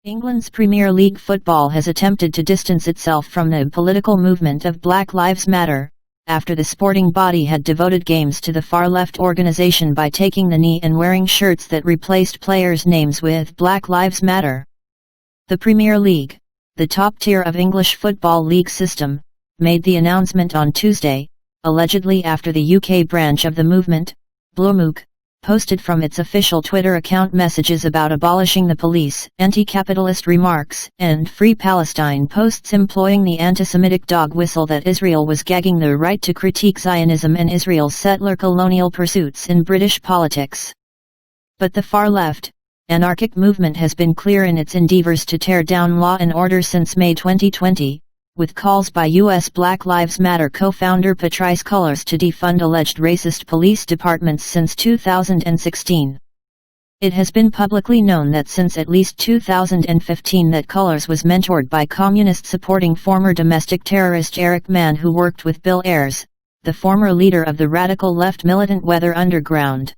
England's Premier League football has attempted to distance itself from the political movement of Black Lives Matter, after the sporting body had devoted games to the far-left organisation by taking the knee and wearing shirts that replaced players' names with Black Lives Matter. The Premier League, the top tier of English football league system, made the announcement on Tuesday, allegedly after the UK branch of the movement, BLM, posted from its official Twitter account messages about abolishing the police, anti-capitalist remarks, and Free Palestine posts employing the anti-Semitic dog whistle that Israel was gagging the right to critique Zionism and Israel's settler colonial pursuits in British politics. But the far-left, anarchic movement has been clear in its endeavours to tear down law and order since May 2020, with calls by U.S. Black Lives Matter co-founder Patrisse Cullors to defund alleged racist police departments since 2016. It has been publicly known that since at least 2015 that Cullors was mentored by communist-supporting former domestic terrorist Eric Mann, who worked with Bill Ayers, the former leader of the radical left militant Weather Underground.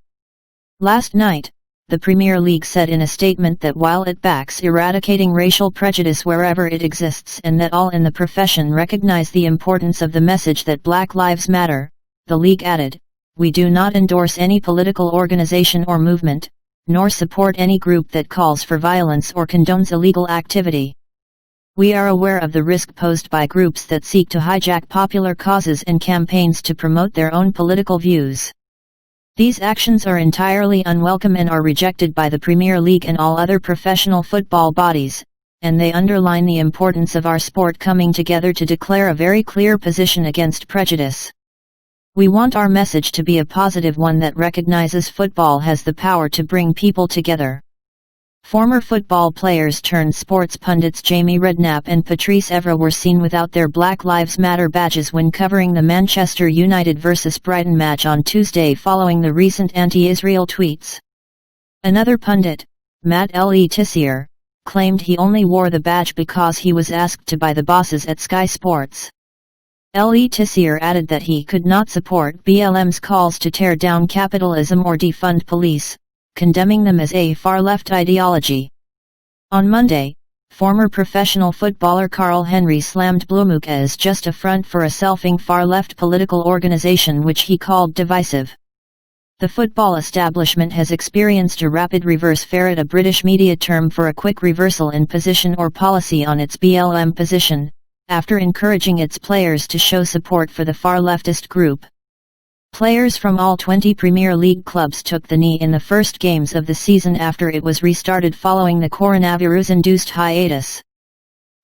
Last night, the Premier League said in a statement that while it backs eradicating racial prejudice wherever it exists and that all in the profession recognize the importance of the message that Black Lives Matter, the league added, "We do not endorse any political organization or movement, nor support any group that calls for violence or condones illegal activity. We are aware of the risk posed by groups that seek to hijack popular causes and campaigns to promote their own political views. These actions are entirely unwelcome and are rejected by the Premier League and all other professional football bodies, and they underline the importance of our sport coming together to declare a very clear position against prejudice. We want our message to be a positive one that recognizes football has the power to bring people together." Former football players turned sports pundits Jamie Redknapp and Patrice Evra were seen without their Black Lives Matter badges when covering the Manchester United vs Brighton match on Tuesday following the recent anti-Israel tweets. Another pundit, Matt Le Tissier, claimed he only wore the badge because he was asked to by the bosses at Sky Sports. Le Tissier added that he could not support BLM's calls to tear down capitalism or defund police, condemning them as a far-left ideology. On Monday, former professional footballer Carl Henry slammed BLM as just a front for a selfing far-left political organization which he called divisive. The football establishment has experienced a rapid reverse ferret, a British media term for a quick reversal in position or policy on its BLM position, after encouraging its players to show support for the far-leftist group. Players from all 20 Premier League clubs took the knee in the first games of the season after it was restarted following the coronavirus-induced hiatus.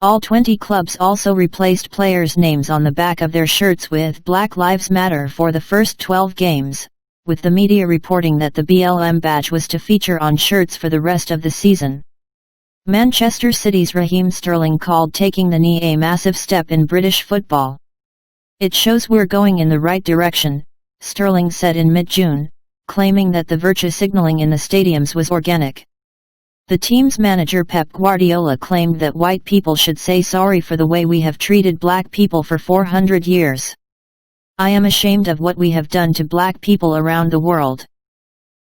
All 20 clubs also replaced players' names on the back of their shirts with Black Lives Matter for the first 12 games, with the media reporting that the BLM badge was to feature on shirts for the rest of the season. Manchester City's Raheem Sterling called taking the knee a massive step in British football. "It shows we're going in the right direction," Sterling said in mid-June, claiming that the virtue signaling in the stadiums was organic. The team's manager Pep Guardiola claimed that white people should say sorry for the way we have treated black people for 400 years. "I am ashamed of what we have done to black people around the world."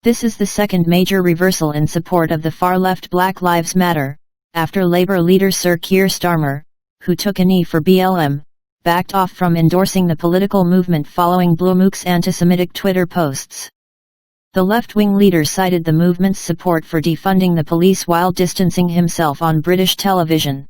This is the second major reversal in support of the far-left Black Lives Matter, after Labour leader Sir Keir Starmer, who took a knee for BLM, backed off from endorsing the political movement following BLM's anti-Semitic Twitter posts. The left-wing leader cited the movement's support for defunding the police while distancing himself on British television.